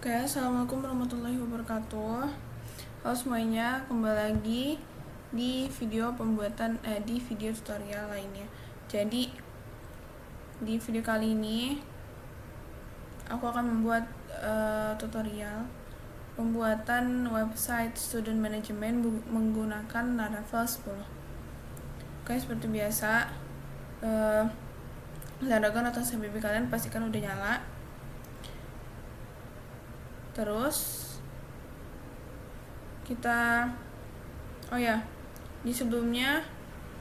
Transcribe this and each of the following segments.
Oke, assalamualaikum warahmatullahi wabarakatuh. Halo semuanya, kembali lagi di video tutorial lainnya. Jadi di video kali ini aku akan membuat tutorial pembuatan website student management menggunakan Laravel 10. Oke, seperti biasa, Laravel atau SPP kalian pastikan udah nyala. Terus kita di sebelumnya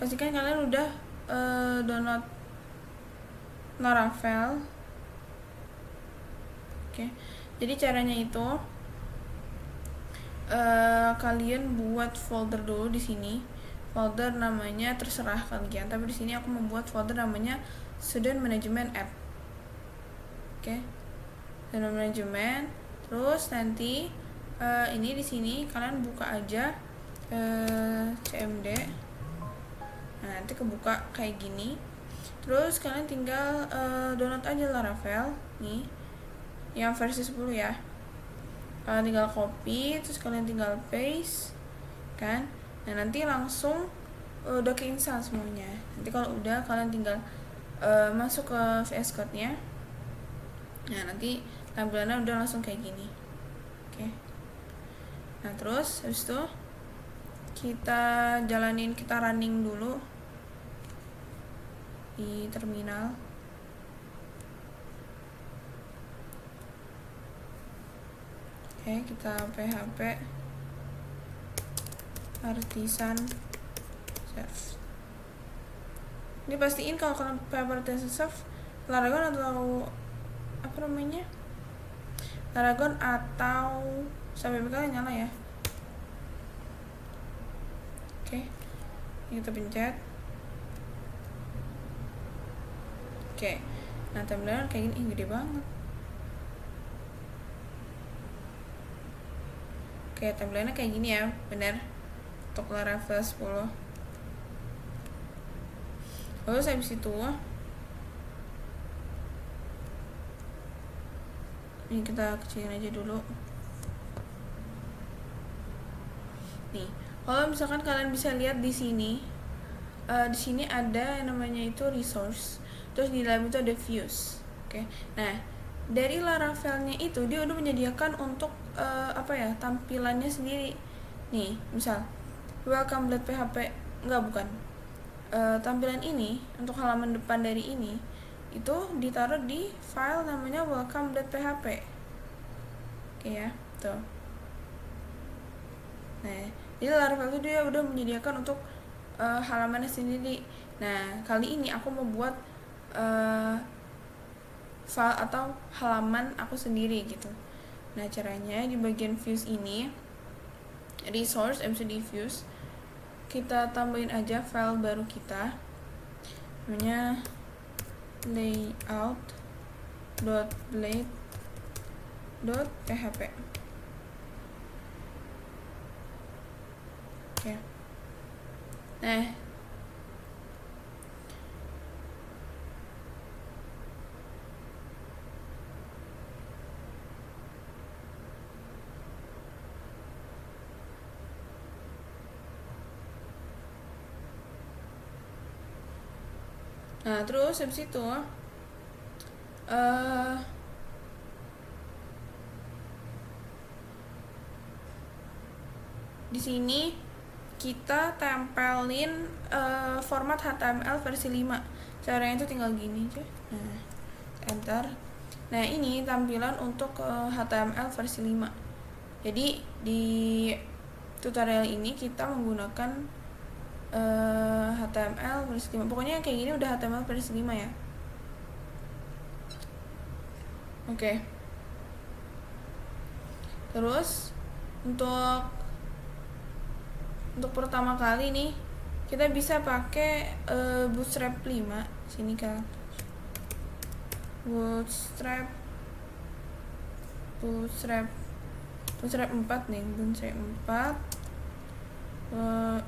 pastikan kalian udah download Laravel. Oke. Jadi caranya itu kalian buat folder dulu di sini. Folder namanya terserah kalian, tapi di sini aku membuat folder namanya Student Management App. Oke. Student Management. Terus nanti ini di sini kalian buka aja CMD. Nah, nanti kebuka kayak gini. Terus kalian tinggal download aja Laravel nih, yang versi 10 ya. Kalian tinggal copy, terus kalian tinggal paste kan. Nah, nanti langsung udah keinstall semuanya. Nanti kalau udah, kalian tinggal masuk ke VS Code-nya. Nah, nanti tampilannya udah langsung kayak gini. Oke. Nah, terus habis itu kita running dulu di terminal. Oke, kita php artisan serve. Ini pastiin kalau kalian php artisan serve Laravel atau Laravel atau sampai kalian nyala ya. Oke, ini kita pencet. Oke, nah tampilan kayak gini, gede banget. Oke, tampilannya kayak gini ya, bener, untuk Laravel 10. Lalu habis itu ini kita kecilin aja dulu. Nih, kalau misalkan kalian bisa lihat di sini ada yang namanya itu resource, terus di dalam itu ada views. Oke. Nah, dari Laravelnya itu dia udah menyediakan untuk tampilannya sendiri. Nih, misal welcome.php, tampilan ini untuk halaman depan dari ini itu ditaruh di file namanya welcome.php. Oke ya, tuh. Nah, jadi Laravel itu dia udah menyediakan untuk halamannya sendiri. Nah, kali ini aku mau buat file atau halaman aku sendiri gitu. Nah, caranya di bagian views ini, resource mcd views, kita tambahin aja file baru kita namanya layout.blade.php. Oke. Nah, terus habis itu di sini kita tempelin format HTML versi 5. Caranya itu tinggal gini aja. Nah, enter. Nah, ini tampilan untuk HTML versi 5. Jadi di tutorial ini kita menggunakan HTML versi 5. Pokoknya kayak gini udah HTML versi 5 ya. Oke. Terus untuk pertama kali nih kita bisa pakai Bootstrap 5. Sini kan. Bootstrap 4 nih, Bootstrap 4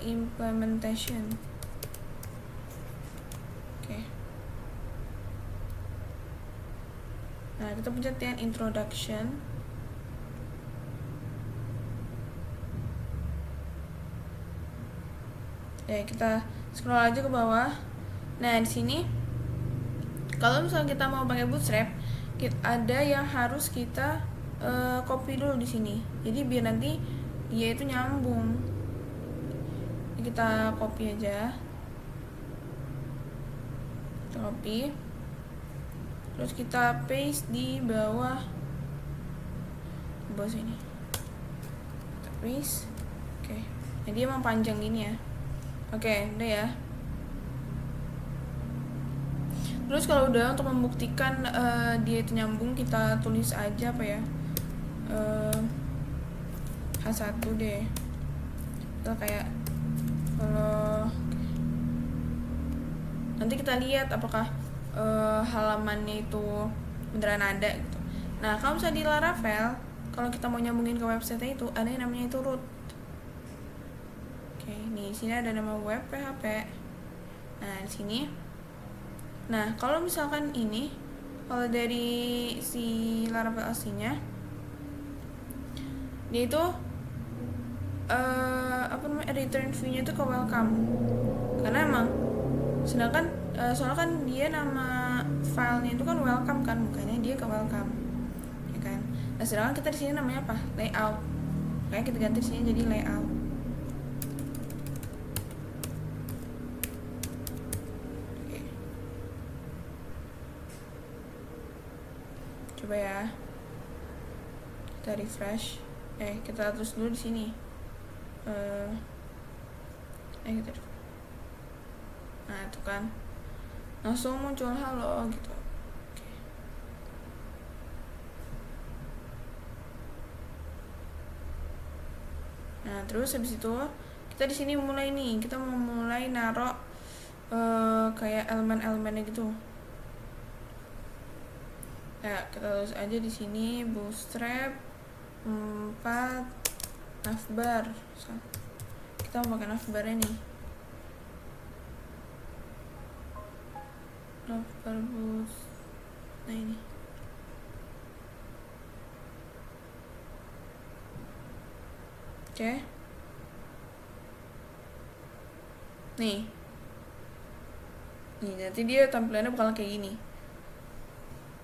implementation. Oke. Nah, kita pencet yang introduction. Ya, kita scroll aja ke bawah. Nah, di sini kalau misalnya kita mau pakai bootstrap, ada yang harus kita copy dulu di sini. Jadi biar nanti dia itu nyambung. Kita copy aja. Kita copy. Terus kita paste di bawah sini. Kita paste. Oke. Nah, dia emang panjang gini ya. Oke, udah ya. Terus kalau udah, untuk membuktikan dia itu nyambung, kita tulis aja apa ya, H1 deh. Kita kayak, kalau nanti kita lihat apakah halamannya itu beneran ada gitu. Nah, kalau misalnya di Laravel, kalau kita mau nyambungin ke website itu, ada yang namanya itu root. Oke, nih sini ada nama web PHP. Nah, di sini. Nah, kalau misalkan ini, kalau dari si Laravel aslinya, dia itu return view-nya itu ke welcome. Karena emang sedangkan soalnya kan dia nama filenya itu kan welcome kan, bukannya dia ke welcome, ya kan. Nah, sedangkan kita di sini namanya apa? Layout. Kayak kita ganti sini jadi layout. Oke. Coba ya. Kita refresh. Kita terus dulu di sini. Kita. Nah, itu kan langsung muncul halo gitu. Oke. Nah, terus habis itu kita di sini mulai nih, kita mau mulai naruh kayak elemen-elemennya gitu. Ya, kita tulis aja di sini bootstrap 4 navbar. Kita mau pakai navbarnya nih. Navbar boost. Nah, ini. Oke. Nih, nanti dia tampilannya bakal kayak gini.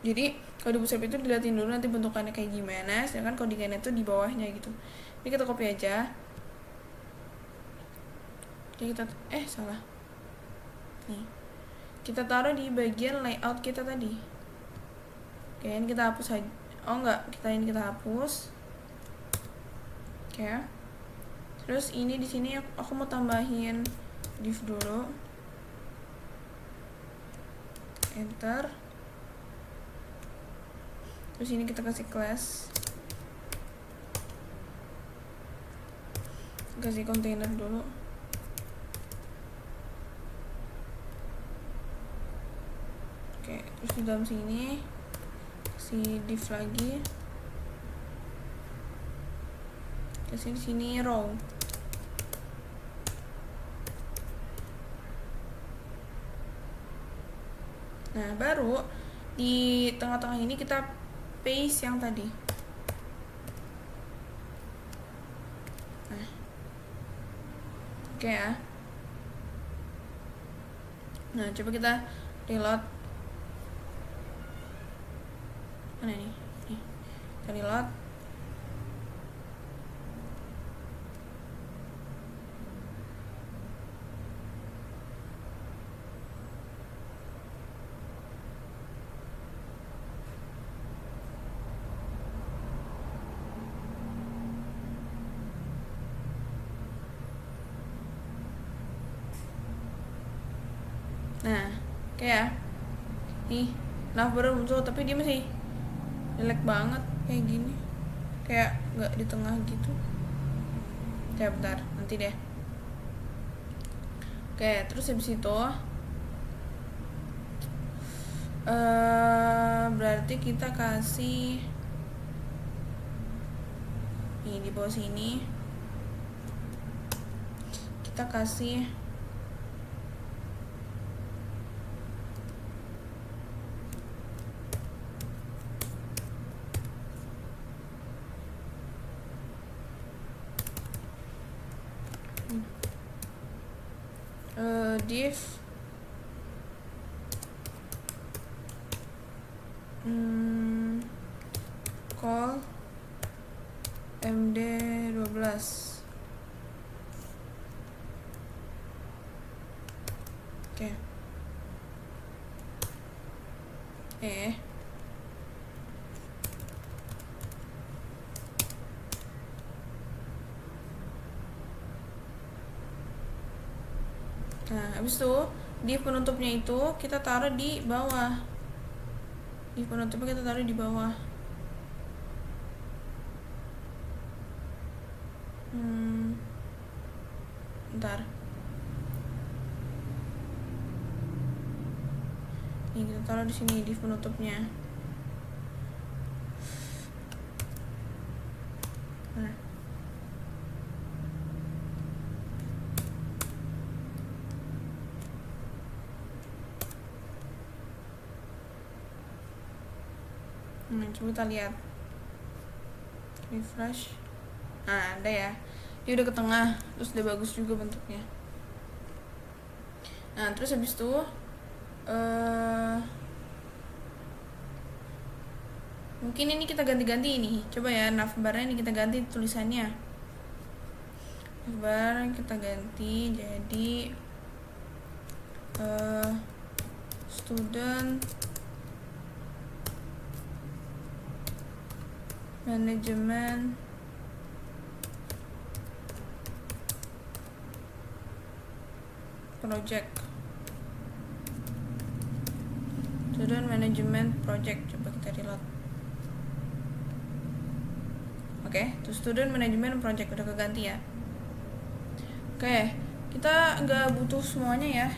Jadi kalau di bootstrap itu dilihatin dulu nanti bentukannya kayak gimana, sedangkan codingannya tuh di bawahnya gitu. Ini kita copy aja. Jadi kita salah. Nih, kita taruh di bagian layout kita tadi. Oke, ini kita hapus aja. Oh enggak, kita hapus. Oke. Terus ini di sini aku mau tambahin div dulu. Enter. Terus ini kita kasih class. Kasih container dulu. Oke, terus di dalam sini kasih div lagi. Kasih di sini row. Nah, baru di tengah-tengah ini kita paste yang tadi. Nah, oke ya. Nah, coba kita reload. Mana nih? Nih, kita reload. Nah, kayak nih, baru muncul tapi dia masih jelek banget kayak gini, kayak nggak di tengah gitu. Ya bentar, nanti deh. Oke, terus habis itu berarti kita kasih nih di bawah sini, kita kasih div call md12. Oke. Nah, habis itu div penutupnya itu kita taruh di bawah. Div penutupnya kita taruh di bawah. Bentar. Nih kita taruh di sini div penutupnya. Coba kita lihat, refresh. Nah, ada ya, dia udah ke tengah, terus udah bagus juga bentuknya. Nah, terus habis itu mungkin ini kita ganti-ganti ini. Coba ya, navbarnya ini kita ganti tulisannya. Navbar kita ganti jadi student management project. Student management project. Coba kita reload. Oke, itu student management project udah keganti ya. Oke, kita nggak butuh semuanya ya.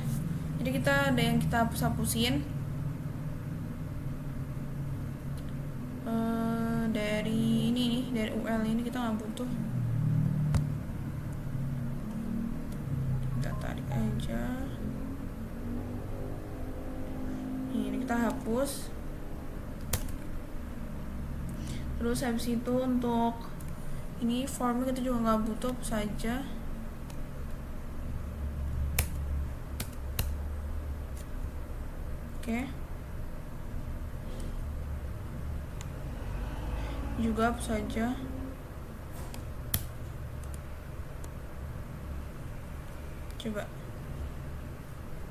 Jadi kita ada yang kita hapus-hapusin. Dari ini nih, dari UL ini kita nggak butuh. Kita tarik aja. Ini kita hapus. Terus habis itu untuk ini formnya kita juga nggak butuh, hapus saja. Oke. Juga hapus saja. Coba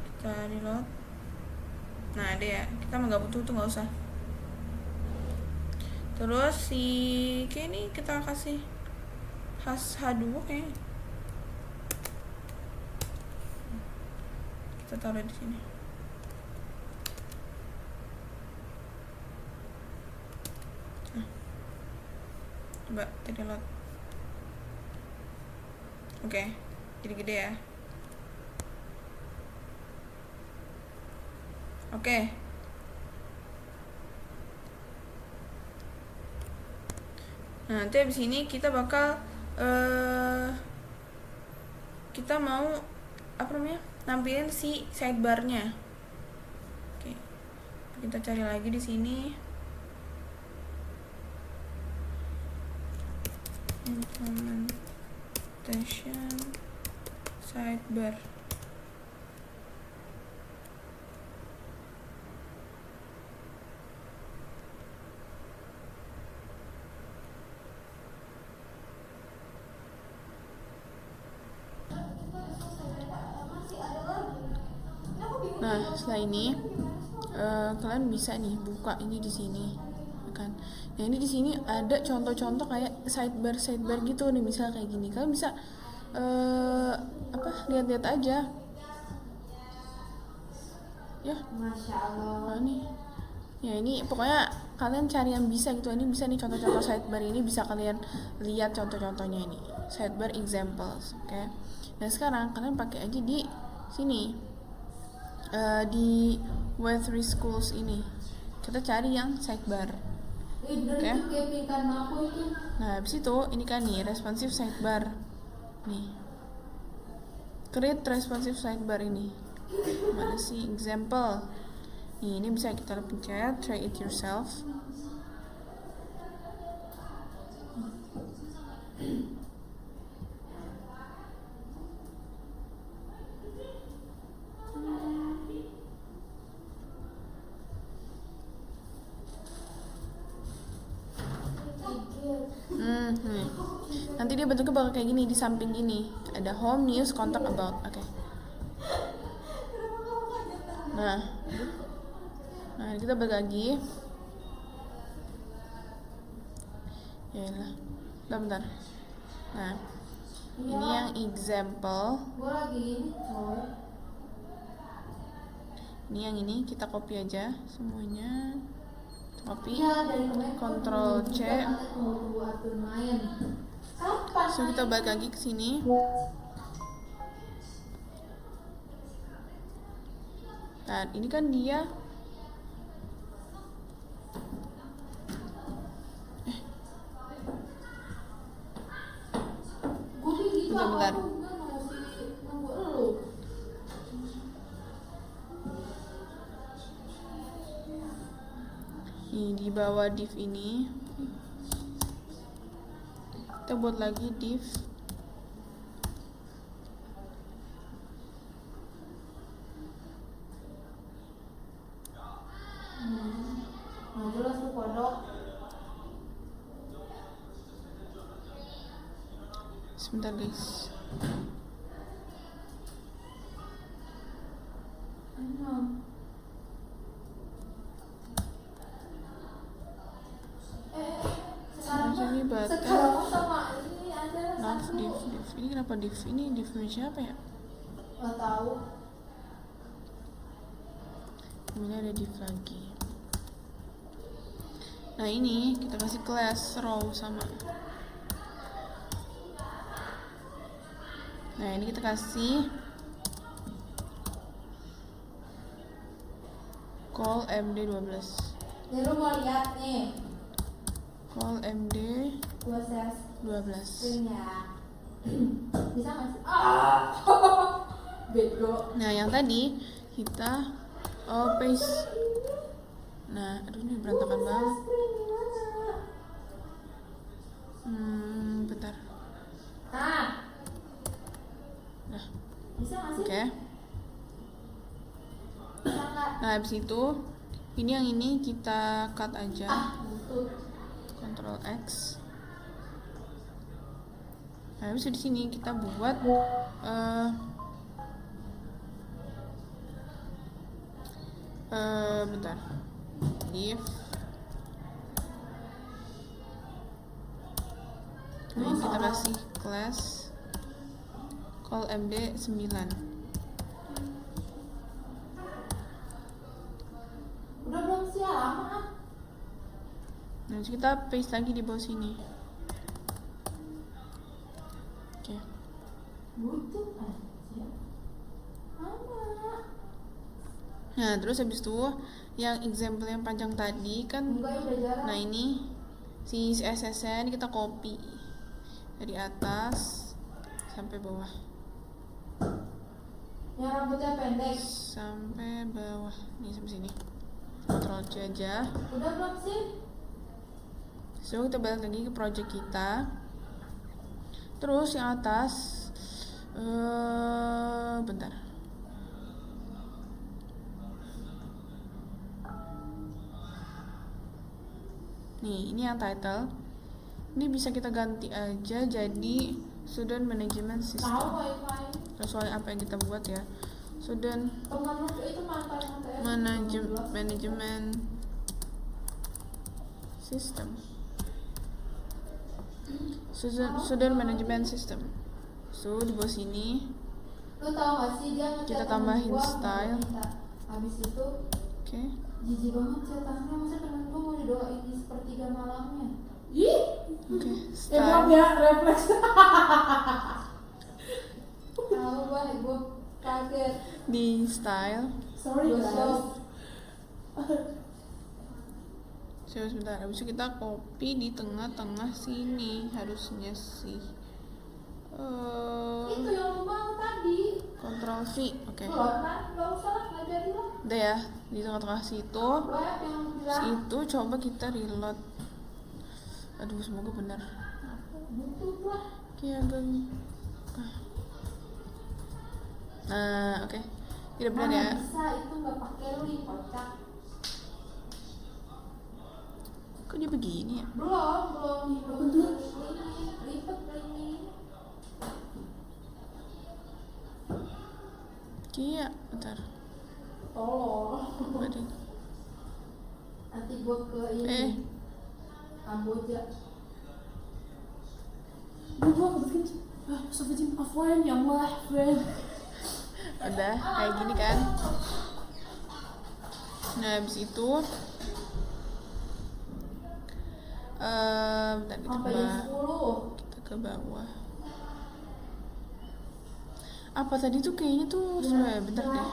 kita reload. Nah, ada ya, kita nggak butuh tuh, nggak usah. Terus si kayak ini kita kasih H2 kayaknya. Kita taruh di sini. Coba kita reload. Oke, jadi gede ya. Oke. Nah, nanti abis ini kita bakal kita mau apa namanya, nampilin si sidebarnya. Oke, kita cari lagi di sini. Implementation sidebar. Nah, setelah ini kalian bisa nih buka ini di sini, kan? Nah, ini di sini ada contoh-contoh kayak sidebar gitu nih, misal kayak gini. Kalian bisa lihat-lihat aja. Ya, Masya Allah. Nah, nih. Ya, ini pokoknya kalian cari yang bisa gitu. Ini bisa nih contoh-contoh sidebar, ini bisa kalian lihat contoh-contohnya ini. Sidebar examples, oke? Nah, sekarang kalian pakai aja di sini. Di Web3 Schools ini kita cari yang sidebar, oke? Nah, habis itu ini kan nih responsive sidebar nih, create responsive sidebar ini. Mana sih example nih, ini bisa kita pencet try it yourself. Nih. Nanti dia bentuknya bakal kayak gini, di samping gini ada home, news, contact, about. Oke. Nah kita balik lagi. Yalah, bentar. Nah ini yang example. Ini yang ini kita copy aja semuanya. Copy, Ctrl C. So kita balik lagi ke sini. Nah ini kan dia bentar. Nih di bawah div ini kita buat lagi div. Jelas tuh kodok. Sebentar guys. Ini button. Nav div. Ini kenapa div? Ini divnya siapa ya? Gak tahu. Ini ada div lagi. Nah ini kita kasih class row sama. Nah ini kita kasih call md12. Jadi lu mau lihat nih. Call md12. Ya. Bisa nggak sih? Bego. Nah yang tadi kita paste. Nah aduh ini berantakan banget. Bentar. Nah Bisa nggak sih? oke. Bisa nggak? Nah habis itu ini yang ini kita cut aja. Betul. Ctrl X. Nah habis itu di sini kita buat bentar. Div. Nah ini kita kasih class call md9. Udah belum sih, lama. Nah terus kita paste lagi di bawah sini. Oke. Butuh aja. Mana? Nah terus habis itu yang example yang panjang tadi kan. Enggak, udah jarang. Nah ini si CSS-nya ini kita copy dari atas sampai bawah. Yang rambutnya pendek. Sampai bawah. Nih sampai sini. Ctrl C aja. Udah belum sih? So kita balik lagi ke project kita. Terus yang atas bentar. Nih ini yang title. Ini bisa kita ganti aja jadi student management Tahu system. wifi. Sesuai apa yang kita buat ya. Student Temen lu itu mantan management system. Student management system. So di bawah sini Lu tahu gak sih dia ngechat kita temen tambahin gua, style. minta. Habis itu Oke. jijik banget catatannya, masa temen gua mau didoain di sepertiga malamnya. Ih. Oke. Emang Style. ya refleks. Tahu gua kaget. Di style. Sorry guys. Coba sebentar. Habis itu kita copy di tengah-tengah sini harusnya sih. Itu yang lu mau tadi. Ctrl V. Oke. Belum kan? Gak usah lah, gak jadi lah. Udah ya, di tengah-tengah situ. Web yang bilang Itu coba kita reload. Aduh, semoga benar. butuh lah. Kayak agak. Nah, oke. Tidak benar ya. Bisa itu gak pakai link, kocak. Kok dia dia begini ya? Belum bentuk ribet ini. Iya, bentar. Tolong. Ada. Nanti gua ke ini. Kamboja. Gua kencing. Astagfirullahaladzim, afwan ya Allah, afwan. Udah kayak gini kan. Nah habis itu bentar, kita ke bawah. Apa tadi tuh kayaknya tuh bentar deh.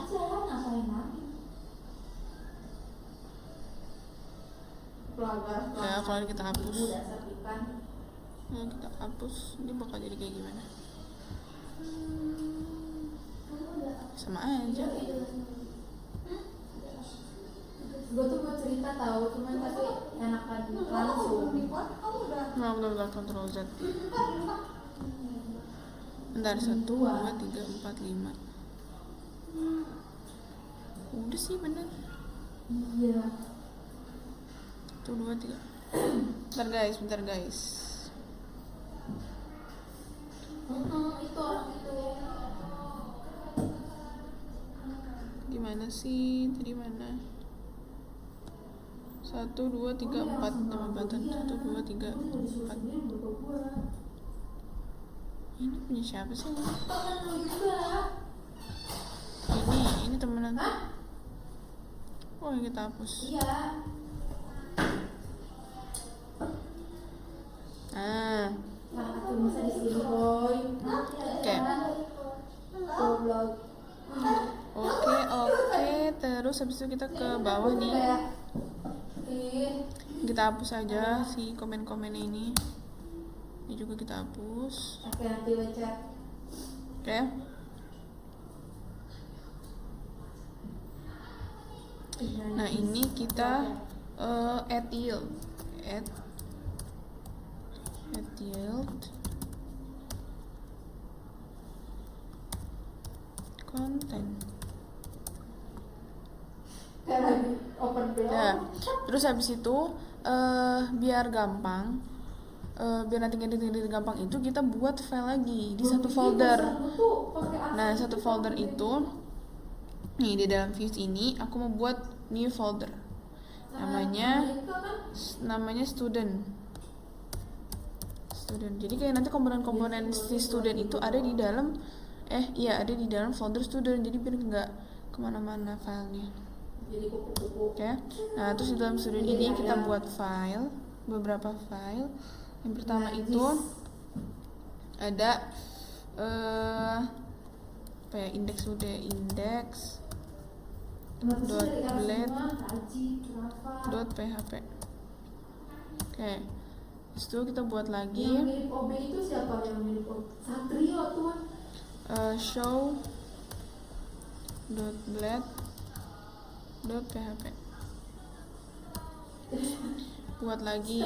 Ya kalau kita hapus, kita hapus, ini bakal jadi kayak gimana? Sama aja. Gue tuh mau cerita tahu, cuman tapi enakan langsung. Udah Ctrl Z. Bentar, 1, 2, 3, 4, 5. Udah sih bener. Iya. 1, 2, 3. Bentar guys. Itu orang itu. Gimana sih? Tadi mana? 1, 2, 3, 4 nama batan. 1, 2, 3, 4. Ini punya siapa sih? Ini temenan. Oh, yang kita hapus. Iya. Nah, tuh bisa di sini, boy. Oke. Oke. Terus habis itu kita ke bawah nih. Kita hapus aja si komen-komen ini. Ini juga kita hapus. Oke, nanti baca. Oke. Nah ini kita add yield content. Ya, terus habis itu biar gampang, biar nanti ngedit gampang itu kita buat file lagi di satu folder. Nah satu folder itu nih di dalam views ini aku mau buat new folder. Namanya student. Jadi kayak nanti komponen-komponen si student itu ada di dalam ada di dalam folder student. Jadi biar nggak kemana-mana filenya. Oke. Nah terus di dalam student ini kita buat file, beberapa file. Yang pertama itu ada index .blade.php. Oke. Terus itu kita buat lagi. Yang mirip OB itu siapa yang mirip OB? Satrio tuh. show.blade.php. Buat lagi.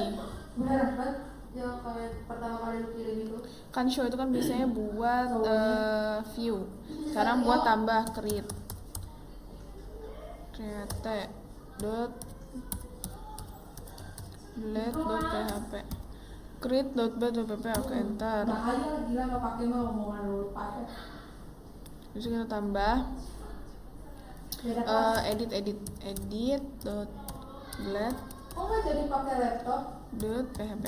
Beneran banget yang pertama kali lu kirim itu. Kan show itu kan biasanya buat view. Sekarang buat tambah create blade.php. create.blade.php. Oke, enter. Bahaya gila nggak pakai mah omongan lu pakai. Terus kita tambah edit.blade. Kok nggak jadi pakai laptop? .php.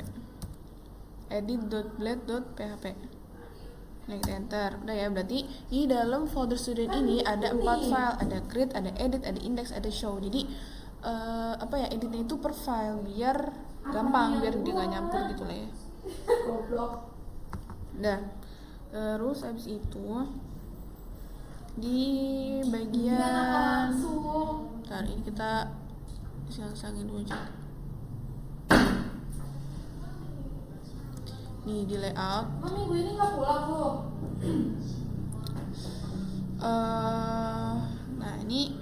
edit.blade.php. Nah, kita enter. Udah ya, berarti di dalam folder student ini ada 4 file, ada create, ada edit, ada index, ada show. Jadi editnya itu per file biar gampang, biar dia nggak nyampur gitu lah ya. Goblok. Nah, terus abis itu di bagian ntar ini kita siang-siangin dulu aja. Nih di layout. Minggu ini nggak pulang loh. Nah ini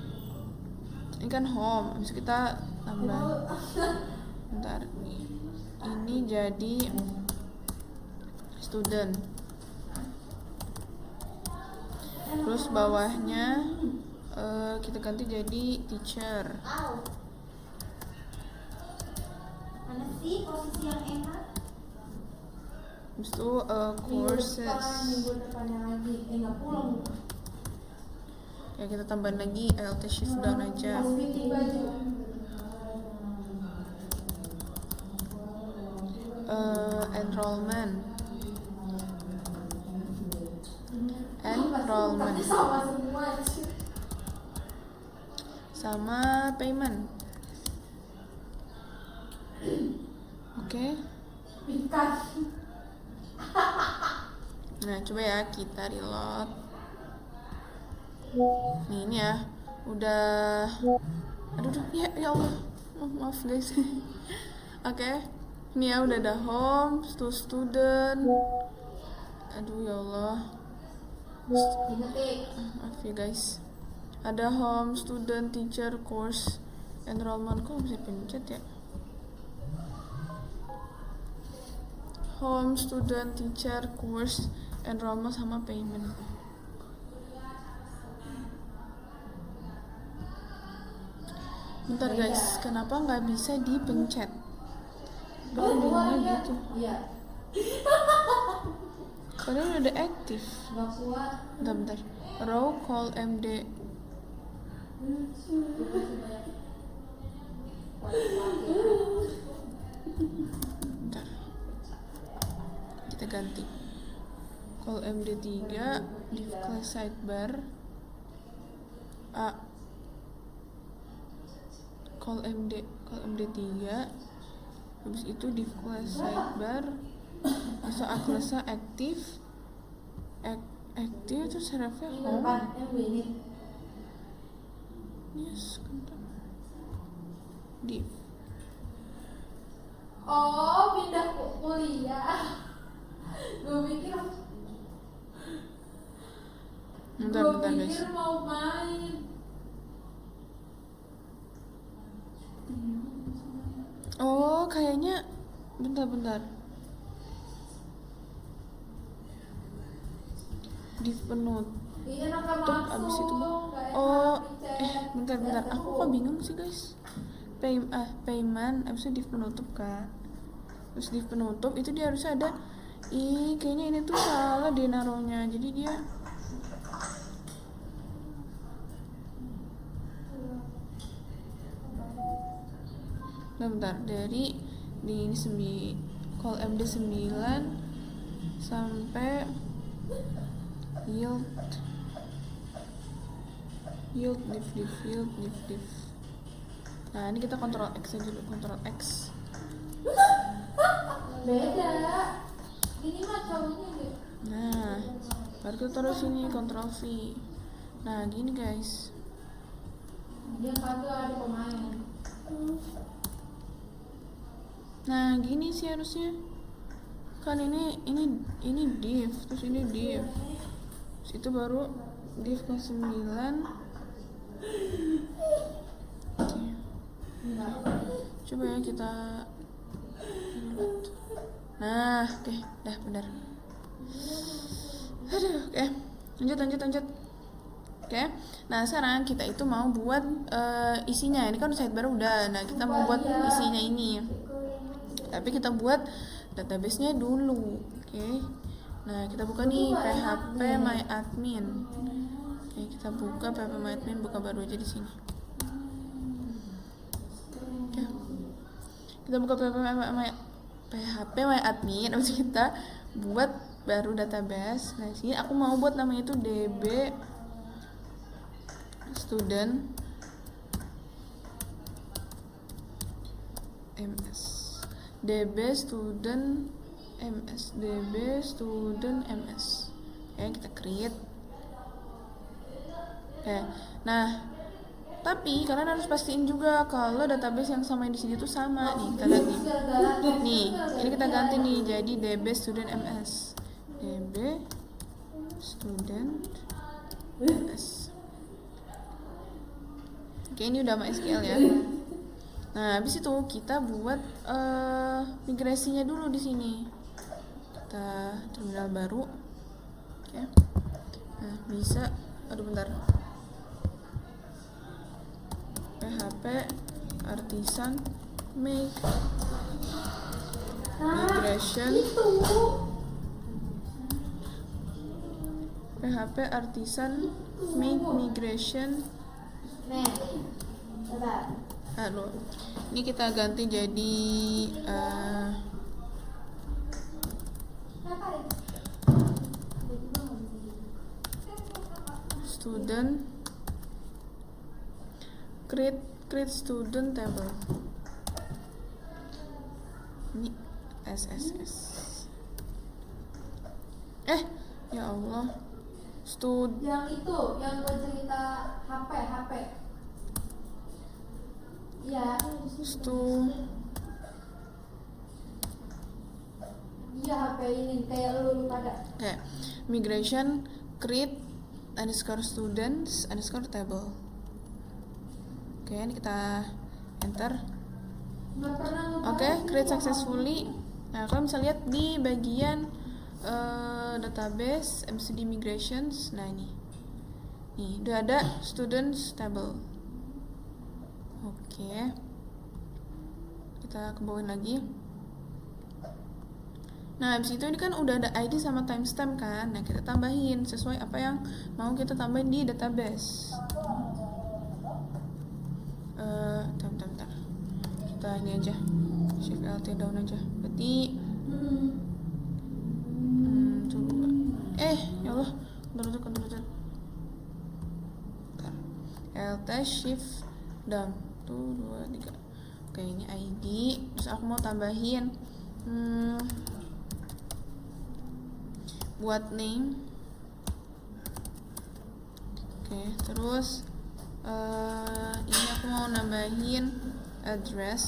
kan home, habis kita tambah. Bentar nih. Ini jadi student. Terus bawahnya kita ganti jadi teacher. sih posisi yang enak? Habis itu Minggu courses. depannya lagi. Nggak pulang. Ya kita tambahin lagi LT shift down aja. Pas fitting baju. Enrollment. Tapi sama semua sih. Sama payment. Oke. Pikat. Nah coba ya kita reload. Nih ini ya udah. Aduh ya Allah. Maaf guys. Oke. Ini ya udah ada home, student. Aduh ya Allah. Maaf ya guys. Ada home, student, teacher, course, enrollment. Kok bisa pencet ya? Home, student, teacher, course, enrollment sama payment. Bentar guys, kenapa nggak bisa dipencet? Bilangnya gitu. Iya. Padahal udah aktif. Nggak kuat. Bentar. Row call MD. Bentar. Kita ganti. Call MD3 div class sidebar. Call MD3. Habis itu div class sidebar. Bisa class aktif. Aktif terus servernya home. Yes, bentar. Div. Oh, pindah kuliah. Gue pikir Bentar guys. mau main. Oh, kayaknya bentar. Div penutup. Iya, masuk. Abis itu bentar. Aku kok bingung sih guys. Payment abis itu div penutup kan. Terus div penutup itu dia harusnya ada. Kayaknya ini tuh salah dia naruhnya. Jadi dia bentar dari di ini call MD 9 sampai yield div. Nah ini kita kontrol X aja dulu, kontrol X. Beda. Ini mah cowoknya deh. Nah baru kita taruh sini kontrol V. Nah gini guys. Dia kagak ada pemain. Nah gini sih harusnya. Kan ini div, terus ini div. Terus itu baru div ke 9. Coba ya kita lihat. Nah, oke, dah benar. Aduh, oke. Lanjut. Oke. Nah, sekarang kita itu mau buat isinya. Ini kan sidebar udah. Nah, kita mau buat isinya ini. Tapi kita buat database-nya dulu. Oke. Nah, kita buka nih PHP My Admin. Oke, kita buka PHP My Admin, buka baru aja di sini. Oke. Kita buka PHP My Admin, habis kita buat baru database. Nah, sini aku mau buat namanya itu DB student MS. DB student MS. Oke, kita create. Oke. Nah, tapi kalian harus pastiin juga kalau database yang sama yang di sini tuh sama. Nih, kita ganti. Nih, ini kita ganti nih jadi DB student MS. DB student MS. Oke, ini udah MySQL ya. Nah, habis itu kita buat migrasinya dulu di sini. Kita terminal baru. Oke. Nah, bisa. Aduh, bentar. PHP artisan make Nah, migration itu. PHP artisan make migration. Nih, coba. Aduh, ini kita ganti jadi student create student table. Ini SSS. Ya Allah. Yang itu, yang gue cerita HP. Iya. Iya, HP ini kayak lu pada. Kayak migration create underscore students underscore table. Oke, ini kita enter. Nggak pernah ngebahas Oke, ini create ya, successfully. Nah, kalian bisa lihat di bagian database MCD migrations. Nah, ini udah ada students table. Oke, kita ke bawah lagi. Nah, habis itu ini kan udah ada ID sama timestamp kan. Nah, kita tambahin sesuai apa yang mau kita tambahin di database. Bentar. Kita ini aja. Shift Alt down aja. Berarti coba. Ya Allah. Bentar. Alt Shift down. 1, 2, 3. Oke, ini ID. Terus aku mau tambahin buat name. Oke, terus ini aku mau nambahin address.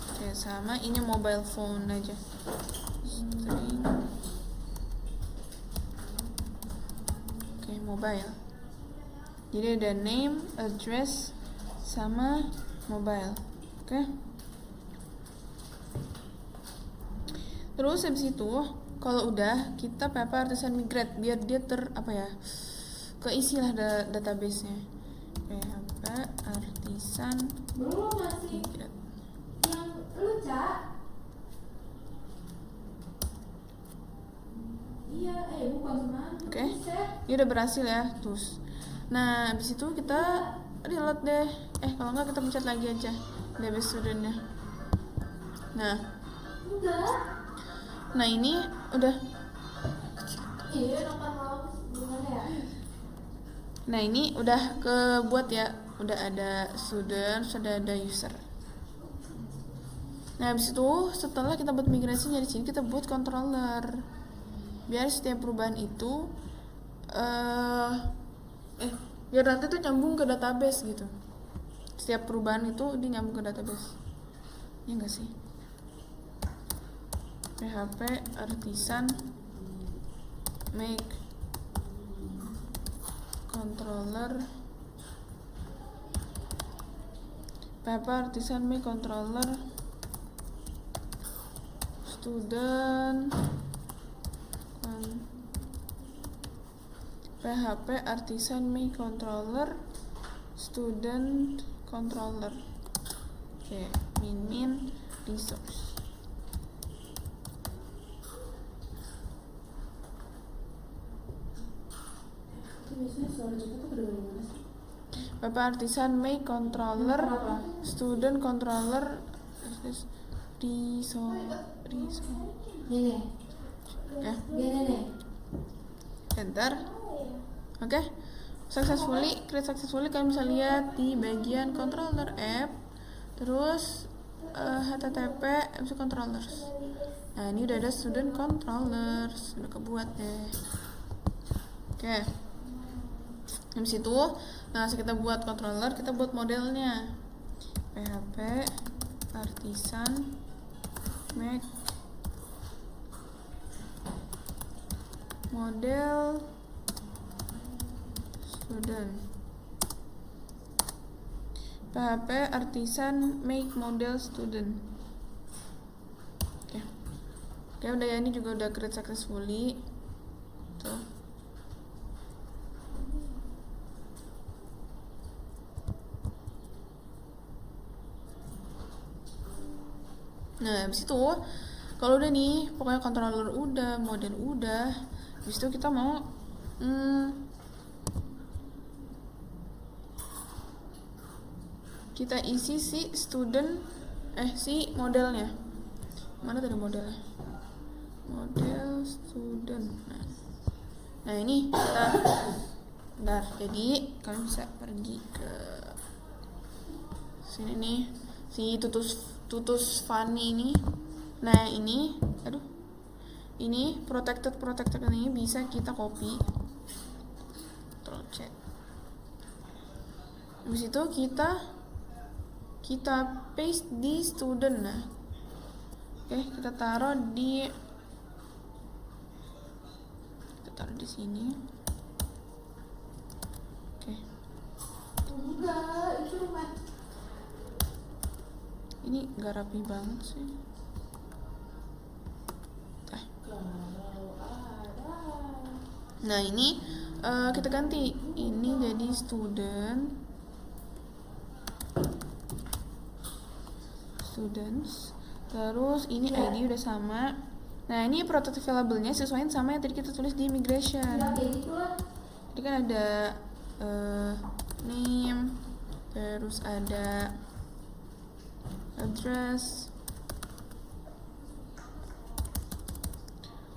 Oke, sama ini mobile phone aja. String. Oke, mobile. Jadi ada name, address, sama mobile. Oke. Terus habis itu kalau udah kita PHP artisan migrate biar dia keisi lah database-nya. PHP artisan belum masih migrate. yang lu Cak. Iya, bukan kemana. Oke. Ini udah berhasil ya, terus. Nah, habis itu kita reload deh. Kalau enggak kita pencet lagi aja database student-nya. Enggak. Nah, ini udah. Iya, nonton malam gimana ya? Nah, ini udah kebuat ya. Udah ada student, sudah ada user. Nah, habis itu setelah kita buat migrasinya di sini kita buat controller. Biar setiap perubahan itu biar nanti tuh nyambung ke database gitu. Setiap perubahan itu dia nyambung ke database. Iya enggak sih? PHP artisan make controller. PHP artisan make controller student. PHP artisan make controller student controller. Oke, min resource. Bapak artisan make controller student controller resource. Ini. Ya, Gini nih. enter. Oke, create successfully. Kalian bisa lihat di bagian controller app, terus http MC controllers. Nah, ini udah ada student controllers, udah kebuat deh. Oke, habis itu kita buat controller, kita buat modelnya. PHP artisan make model student. PHP artisan make model student. Oke, udah ya, ini juga udah create successfully. Tuh. Nah, habis itu kalau udah nih, pokoknya controller udah, model udah, habis itu kita mau kita isi si modelnya. Mana tadi modelnya? Model student. Nah ini kita bentar, jadi kalian bisa pergi ke sini nih, si tutus funny ini. Nah ini protected ini bisa kita copy, Ctrl C. Habis itu kita paste di student. Nah oke, kita taruh di sini. Oke. Enggak, itu rumah. Ini gak rapi banget sih. Nah ini kita ganti, ini jadi students, terus ini ID udah sama. Nah ini prototype available-nya sesuaiin sama yang tadi kita tulis di immigration. Ya kayak gitulah. Jadi kan ada name, terus ada address,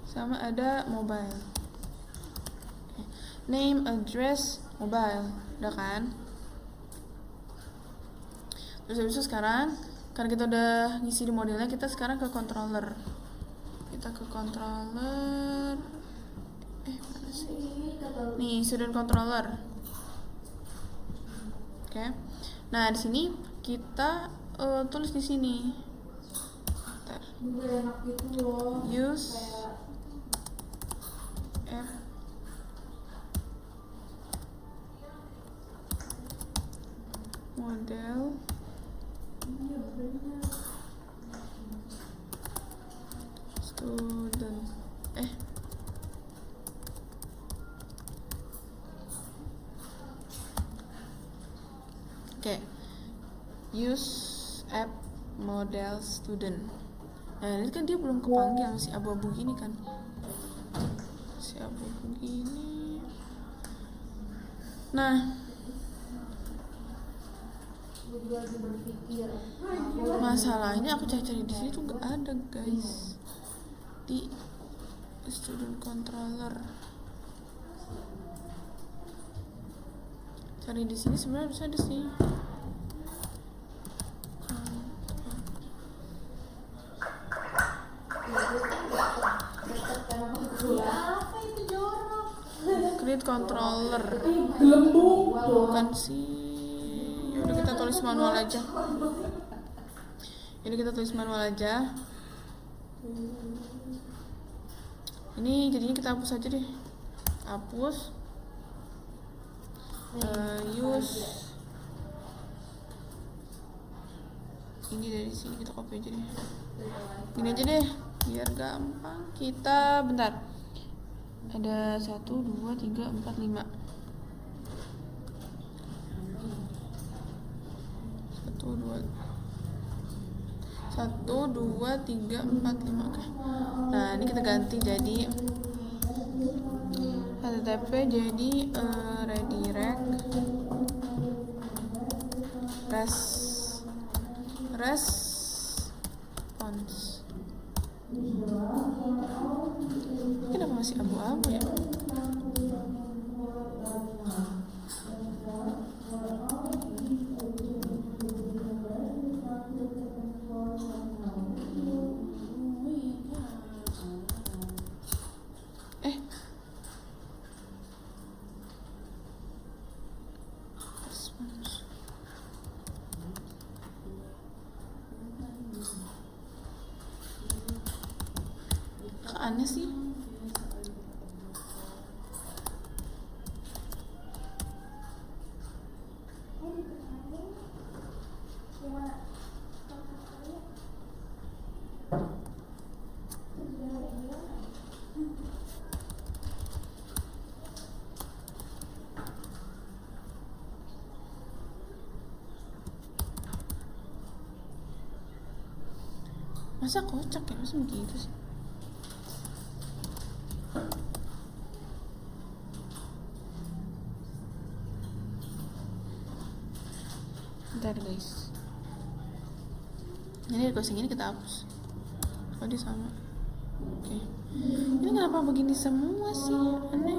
sama ada mobile. Name, address, mobile, udah kan? Terus habis itu sekarang karena kita udah ngisi di modelnya, kita sekarang ke controller. Kita ke controller. Mana sih? Nih, student controller. Oke. Nah, di sini kita tulis di sini. Bentar. Enak gitu loh. Use app model student. Oke. Use app model student. Nah ini kan dia belum kepanggil, masih abu-abu gini kan, Nah masalahnya aku cari-cari di sini tuh nggak ada guys, di student controller. Cari di sini sebenarnya harus ada sih. Create controller. Bukan sih. Yaudah kita tulis manual aja. Ini jadinya kita hapus aja deh. Hapus. Use. Ini dari sini kita copy aja deh. Gini aja deh, biar gampang. Kita bentar. Ada 1, 2, 3, 4, 5. 1, 2, 3, 4, 5. Oke. Nah ini kita ganti jadi HTTP jadi redirect response. Kenapa masih abu-abu ya? Aneh sih. Masa kocak ya, masa begitu sih. Bentar guys, ini request yang ini kita hapus. Oh dia sama. Oke. Ini kenapa begini semua sih? Aneh.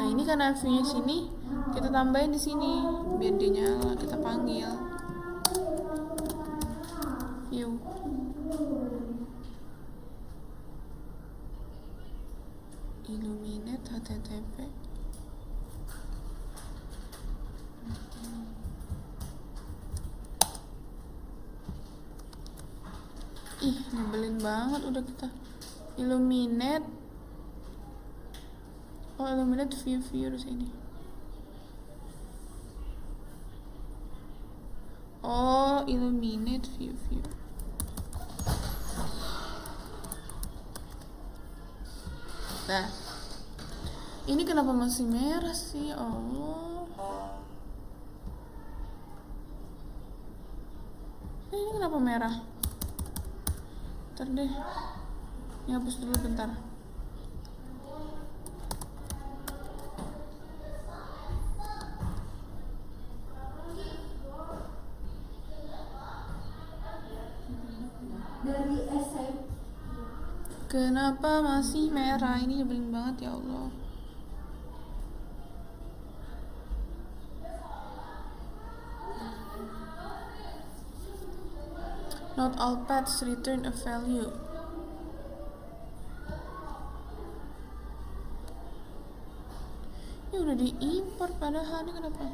Nah ini karena view-nya sini, kita tambahin di sini biar dia nyala. Kita panggil view. Illuminate http. Ih, nyebelin banget udah kita illuminate. Oh, illuminate view harus ini. Oh, illuminate view. Nah, ini kenapa masih merah sih? Allah. Ini kenapa merah? Bentar deh, ini hapus dulu bentar. Dari SM. Kenapa masih merah? Ini nyebelin banget ya Allah. Not all paths return a value. Ini udah diimpor padahal, ini kenapa?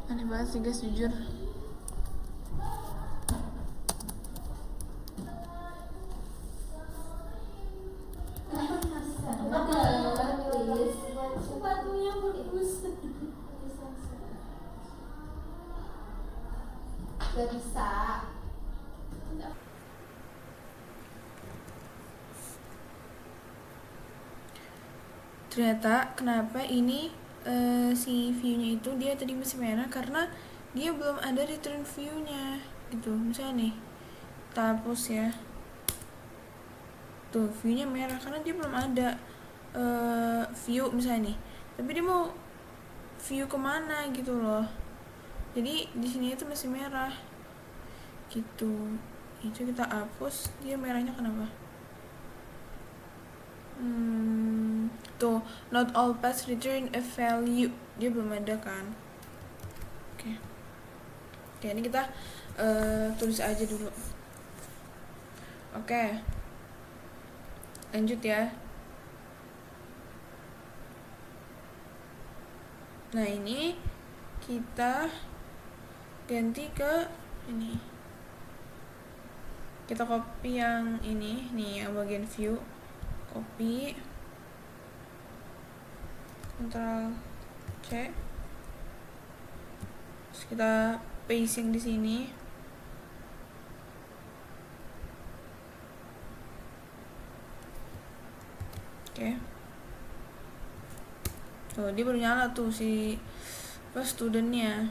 Aneh banget sih guys, jujur. Sepatunya bagus. Gak bisa. Ternyata kenapa ini si view-nya itu dia tadi masih merah karena dia belum ada return view-nya gitu. Misalnya nih, kita hapus ya. Tuh, view-nya merah karena dia belum ada view misalnya nih. Tapi dia mau view kemana gitu loh. Jadi di sini itu masih merah gitu. Itu kita hapus, dia merahnya kenapa? Tuh, not all paths return a value, dia belum ada kan. Oke, ini kita tulis aja dulu. Oke, lanjut ya. Nah ini kita ganti ke ini, kita copy yang ini nih, yang bagian view, copy, Ctrl C, terus kita pasting di sini. Oke. Tuh, dia baru nyala tuh si studentnya.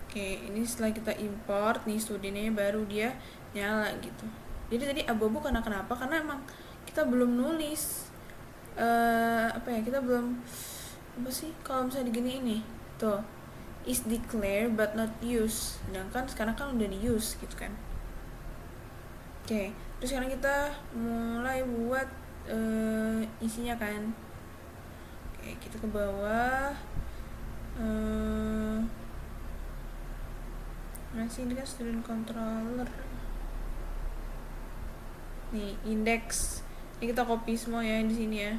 Oke, ini setelah kita import nih studentnya baru dia nyala gitu. Jadi tadi abu-abu karena kenapa? Karena emang kita belum nulis kita belum kalau misalnya digini ini tuh is declare but not use, sedangkan sekarang kan udah di use gitu kan. Oke, terus sekarang kita mulai buat isinya kan. Oke, kita ke bawah. Masih ini kan student controller nih, index. Ini kita copy semua ya di sini ya.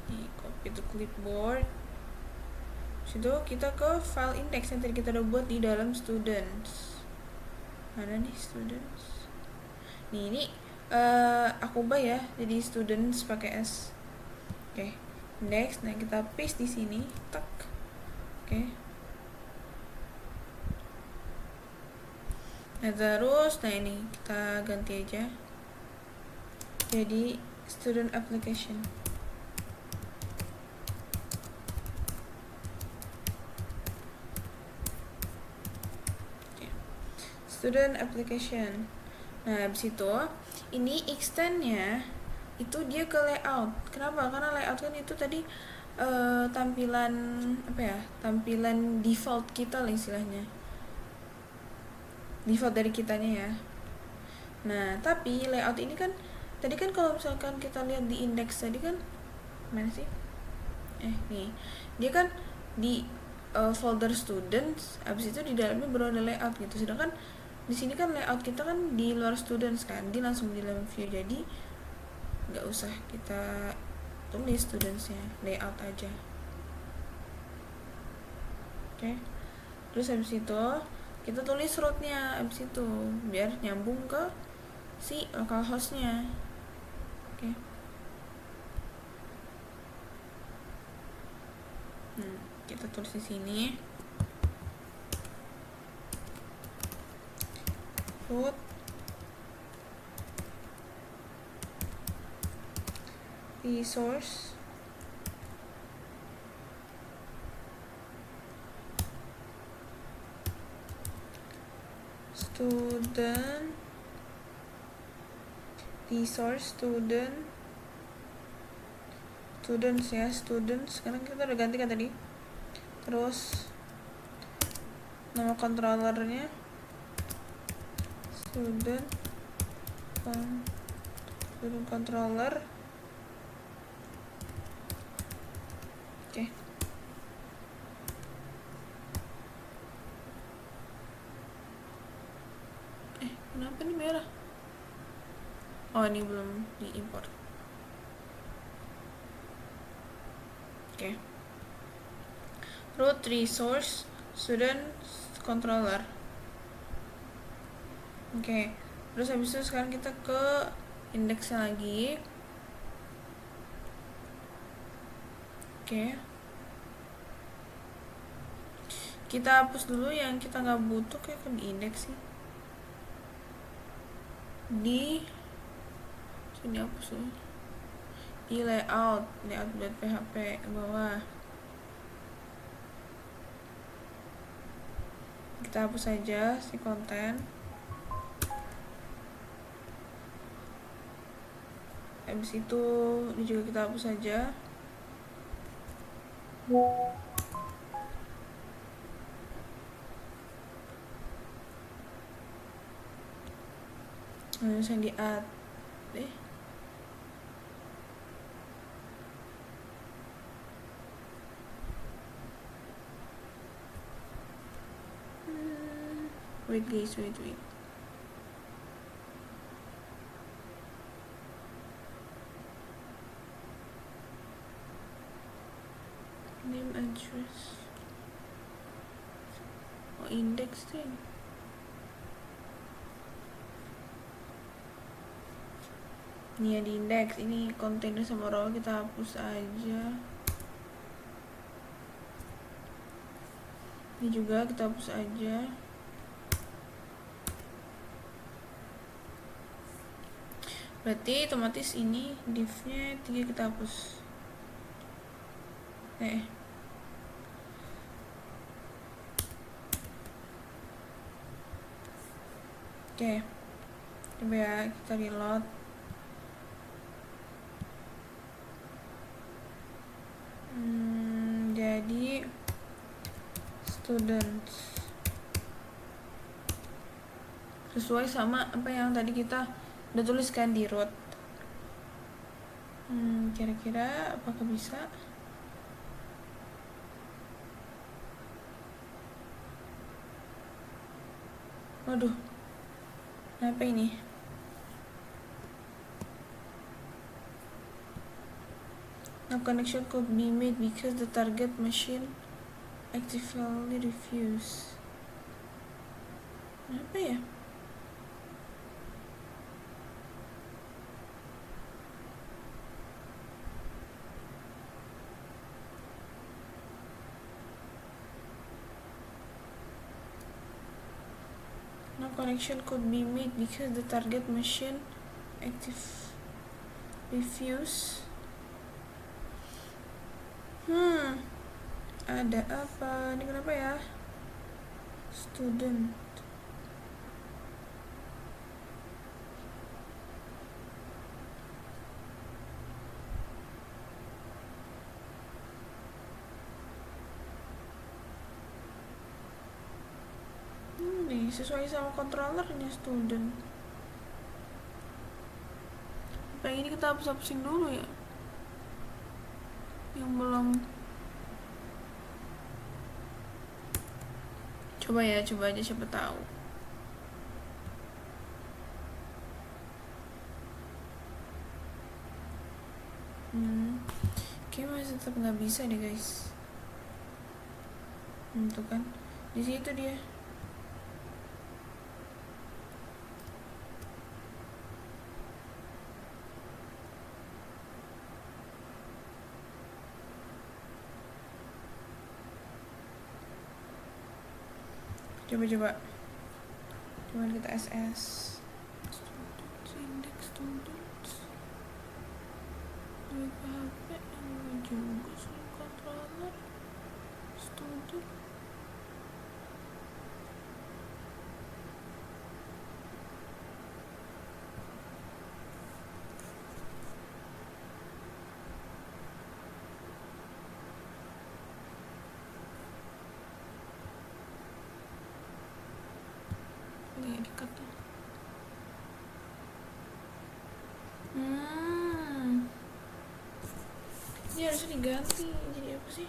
Nih, copy to clipboard. Situ kita ke file index yang tadi kita udah buat di dalam students. Mana nih students? Nih ini aku ubah ya jadi students pakai S. Oke. Index, nah kita paste di sini, tak. Oke. Nah terus, nah ini kita ganti aja jadi student application. Student application. Nah habis itu ini extendnya itu dia ke layout. Kenapa? Karena layout kan itu tadi tampilan apa ya? Tampilan default kita lah istilahnya. Default dari kitanya ya. Nah tapi layout ini kan tadi kan kalau misalkan kita lihat di index tadi kan mana sih? Nih dia kan di folder students, abis itu di dalamnya baru ada layout gitu. Sedangkan di sini kan layout kita kan di luar students kan, dia langsung di dalam view, jadi nggak usah kita tulis studentsnya, layout aja. Oke. Terus habis itu kita tulis rootnya abis itu biar nyambung ke si localhostnya. Oke. Kita tulis di sini root resource student resource students ya, students karena kita udah ganti kan tadi. Terus nama controllernya student controller. Oke. Kenapa nih merah? Oh ini belum diimport. Oke. Root resource student controller. Oke. Terus habis itu sekarang kita ke indeksnya lagi. Oke. Kita hapus dulu yang kita nggak butuh, kayak ke di indeks sih. Di sini hapus dulu. Di layout.php bawah. Kita hapus saja si konten. Habis itu ini juga kita hapus saja. Terus yang di add wait guys, wait name address index tuh ini ya, di index ini container sama row kita hapus aja. Ini juga kita hapus aja. Berarti otomatis ini div-nya 3 kita hapus. Oke. Coba ya kita reload. Jadi students sesuai sama apa yang tadi kita udah tuliskan di root. Kira-kira apakah bisa? Waduh, apa ini? No connection could be made because the target machine actively refuse. Apa ya? No connection could be made because the target machine active refuse. Ada apa? Ini kenapa ya? Student. Disesuaikan sama controllernya student. Apa yang ini kita hapus-hapusin dulu ya? Yang belum. Coba aja siapa tahu. Kayaknya masih tetap nggak bisa deh guys. Tuh kan, di situ dia. Coba kita SS index students dari PHP yang juga sih controller student. Dikata. Ini harusnya diganti jadi apa sih?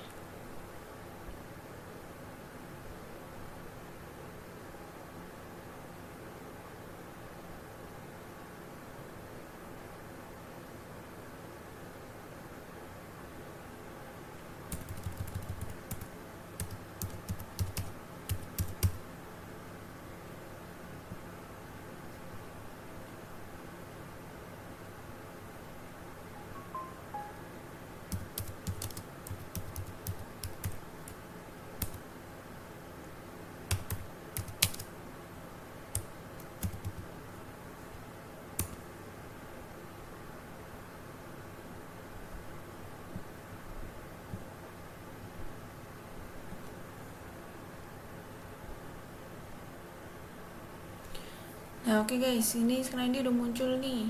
Nah oke guys, ini sekarang dia udah muncul nih.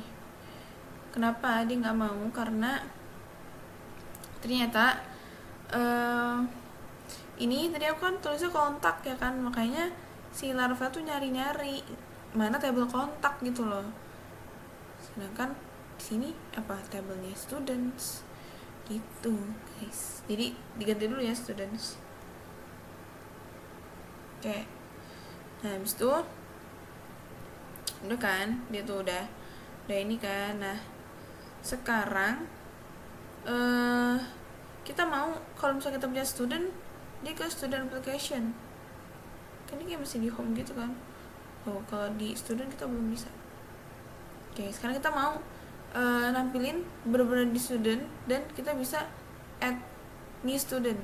Kenapa dia nggak mau? Karena ternyata ini tadi aku kan tulisnya kontak ya kan, makanya si Larva tuh nyari-nyari mana tabel kontak gitu loh. Sedangkan di sini apa tabelnya students gitu guys. Jadi diganti dulu ya students. Oke. Nah habis itu udah kan, dia tuh udah ini kan. Nah sekarang kita mau kalau misalnya kita punya student, dia ke student application kan, ini kayak masih di home gitu kan. Kalau di student kita belum bisa. Oke, sekarang kita mau nampilin bener-bener di student, dan kita bisa add new student.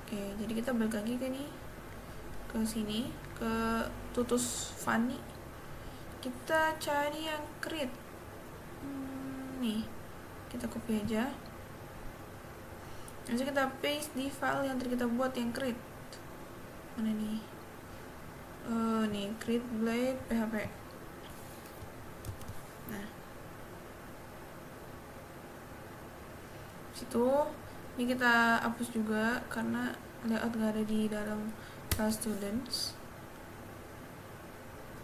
Oke, jadi kita balik lagi ke sini, ke tutus Fanny. Kita cari yang create. Nih, kita copy aja. Nanti kita paste di file yang tadi kita buat yang create. Mana nih? Nih create blade PHP. Nah, situ ini kita hapus juga karena layout gak ada di dalam file students.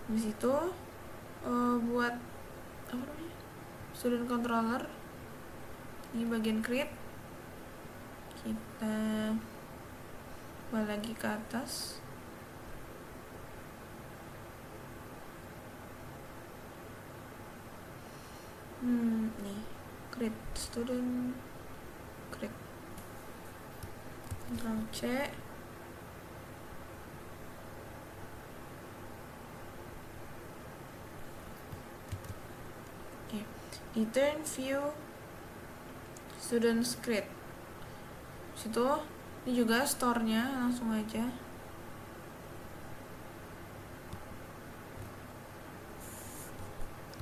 Di situ buat apa namanya? Student controller. Ini bagian create. Kita balik lagi ke atas. Nih create student, create. Ctrl C. Oke, return view students create. Situ ini juga store-nya, langsung aja.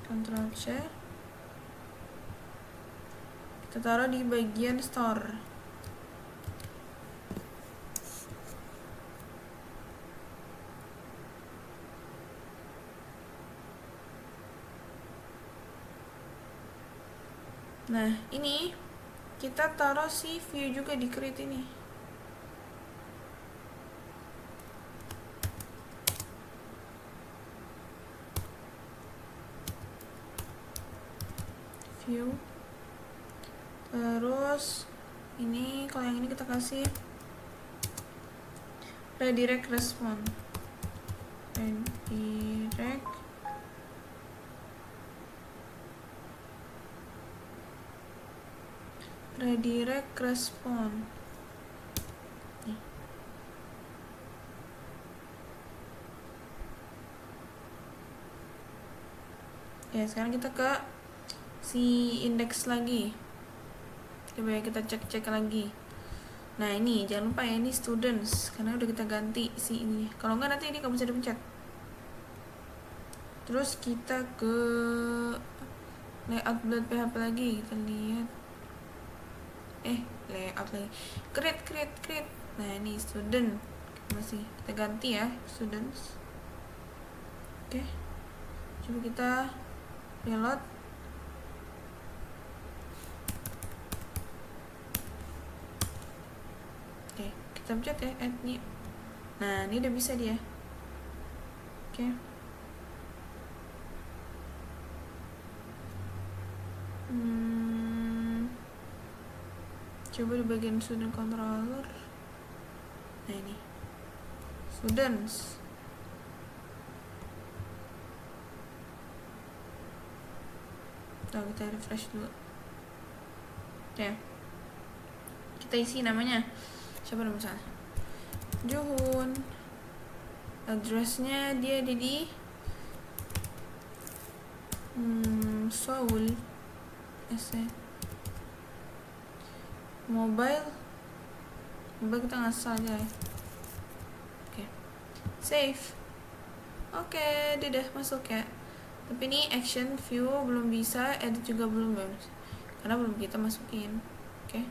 Ctrl C. Kita taruh di bagian store. Nah, ini kita taruh si view juga di create ini. View. Terus ini kalau yang ini kita kasih redirect response. Redirect response. Nih. Ya, sekarang kita ke si index lagi. Coba kita cek lagi. Nah, ini jangan lupa ya, ini students karena udah kita ganti si ini. Kalau enggak nanti ini nggak bisa dipencet. Terus kita ke layout.php lagi, kita lihat. Layout lagi. Create. Nah, ini student. Masih kita ganti ya, students. Oke. Coba kita reload. Kita pencet ya add new. Nah, ini udah bisa dia. Oke. Coba di bagian student controller. Nah, ini students. Nah, kita refresh dulu. Ya, kita isi namanya. Siapa nama misalnya? Juhun. Addressnya dia ada di Seoul. Mobile kita ngasal aja ya. Oke. Save. Oke, dia udah masuk ya. Tapi ini action view belum bisa, edit juga belum karena belum kita masukin. Oke.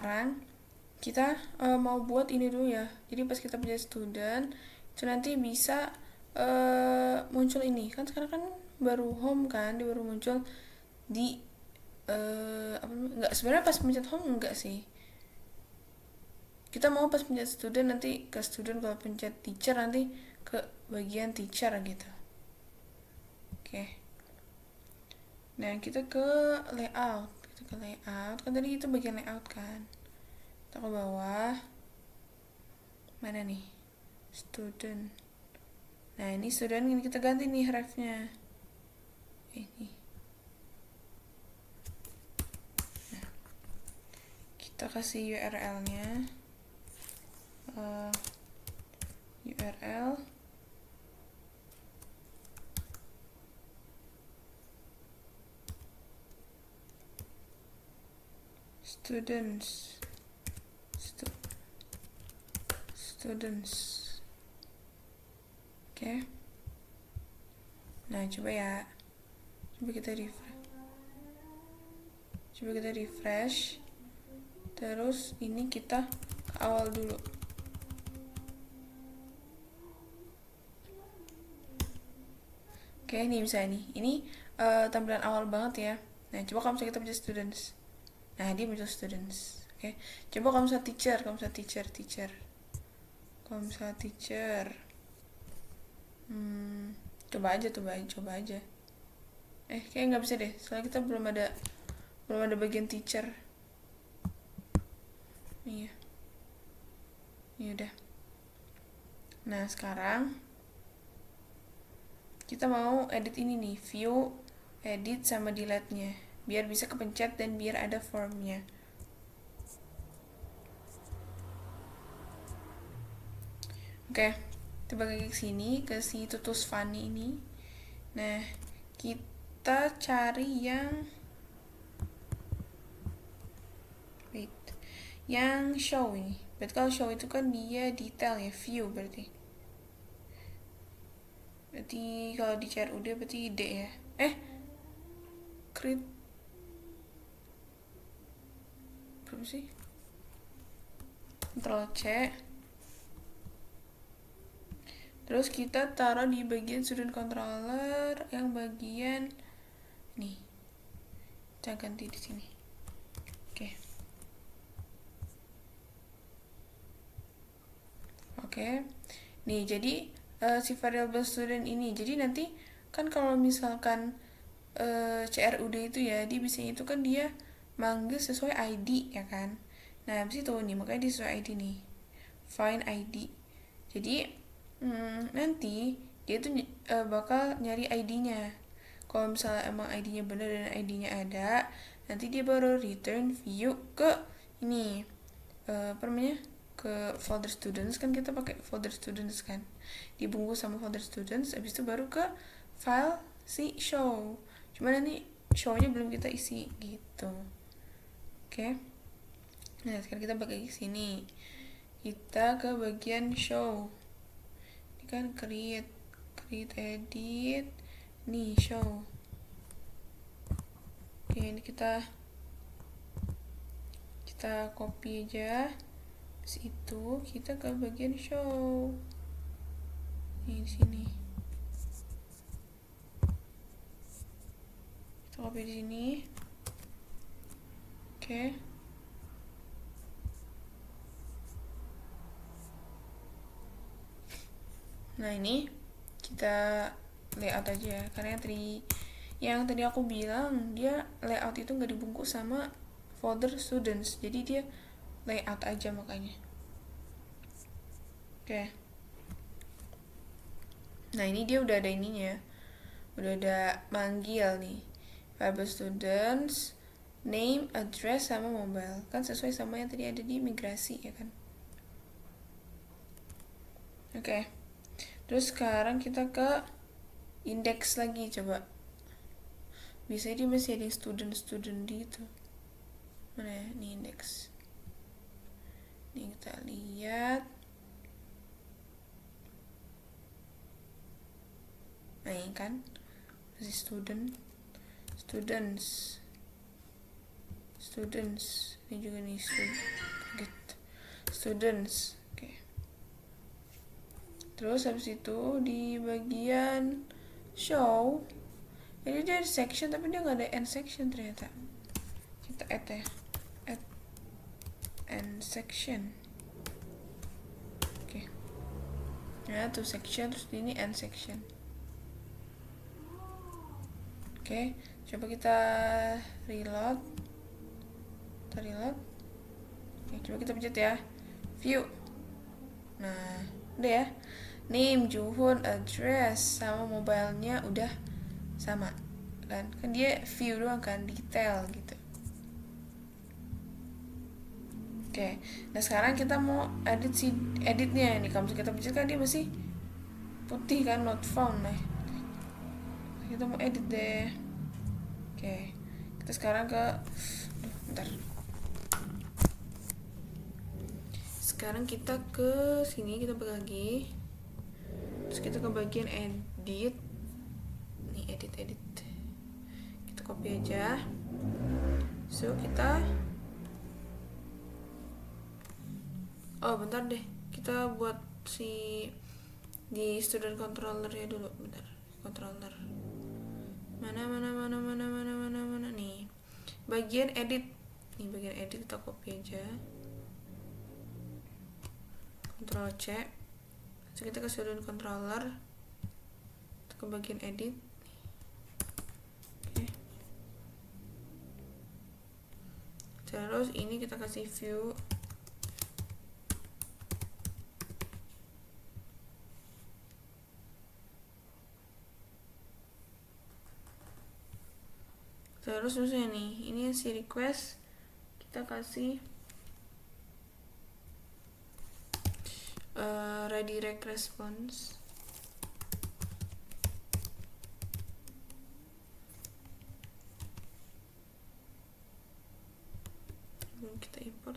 Sekarang kita mau buat ini dulu ya. Jadi pas kita punya student itu nanti bisa muncul ini kan. Sekarang kan baru home kan, dia baru muncul di enggak, sebenarnya pas pencet home enggak sih. Kita mau pas pencet student nanti ke student, kalau pencet teacher nanti ke bagian teacher gitu. Oke. Nah, kita ke layout. Kan tadi itu bagian layout kan. Kita ke bawah. Mana nih? Student. Nah, ini student, ini kita ganti nih ref-nya. Ini. Nah, kita kasih URL-nya. URL students. Oke. Nah, coba kita refresh. Terus ini kita ke awal dulu. Oke, ini bisa nih. Ini tampilan awal banget ya. Nah, coba kalau misalnya kita bisa students. Nah, dia muncul students. Oke. Coba kalau misalnya teacher. Kalau misalnya teacher. Coba aja. Kayaknya nggak bisa deh. Soalnya kita belum ada bagian teacher. Iya. Ya udah. Nah, sekarang kita mau edit ini nih, view, edit sama delete-nya. biar bisa kepencet dan biar ada formnya. Oke, kita balik ke sini, ke si tutus funny ini. Nah, kita cari yang show ini. Berarti kalau show itu kan dia detail ya, view berarti. Berarti kalau di CRUD berarti D ya. Create berapa sih? Ctrl C. Terus kita taruh di bagian student controller yang bagian nih. Kita ganti di sini. Oke. Nih, jadi si variable student ini. Jadi nanti kan kalau misalkan CRUD itu ya, dia biasanya itu kan dia manggil sesuai ID ya kan. Nah, habis itu nih, makanya dia sesuai ID nih. Find ID. Jadi nanti dia tuh bakal nyari ID-nya. Kalau misalnya emang ID-nya benar dan ID-nya ada, nanti dia baru return view ke ini apa namanya, ke folder students. Kan kita pakai folder students kan, dibungkus sama folder students, habis itu baru ke file si show. Cuma nanti show-nya belum kita isi gitu. Oke. Nah, sekarang kita pakai sini. Kita ke bagian show. Ini kan create edit. Nih, show. Oke, ini kita copy aja. Terus itu kita ke bagian show. Nih, di sini. Kita copy di sini. Oke. Nah, ini kita layout aja karena yang tadi aku bilang dia layout itu nggak dibungkus sama folder students, jadi dia layout aja makanya. Oke. Nah, ini dia udah ada ininya, udah ada manggil nih, variable students, name, address, sama mobile, kan sesuai sama yang tadi ada di migrasi ya kan. Oke. Terus sekarang kita ke index lagi, coba. Biasanya dia masih ada student gitu. Mana ya? Ini index. Ini kita lihat. Nah, ini kan masih students. Ini juga nih students. Oke. Terus habis itu di bagian show, jadi dia ada section tapi dia nggak ada end section ternyata. Kita add ya, add end section. Oke. Nah, tuh section, terus ini end section. Oke, coba kita reload. Oke, coba kita pencet ya, view. Nah, udah ya, name, Juhun, address, sama mobilenya udah sama kan dia view doang kan, detail gitu. Oke. Nah, sekarang kita mau editnya nih. Kalau kita pencet kan dia masih putih kan, not found. Nah, kita mau edit deh. Oke, kita sekarang bentar. Sekarang kita ke sini, kita balik lagi. Terus kita ke bagian edit. Nih, edit. Kita copy aja. So, kita bentar deh. Kita buat di student controller ya dulu. Bentar. Controller. Mana nih. Bagian edit. Nih, bagian edit kita copy aja. Ctrl C. So, kita ke student controller. Kita ke bagian edit. Oke. Terus ini kita kasih view. Terus misalnya nih, ini si request kita kasih redirect response. Kita import.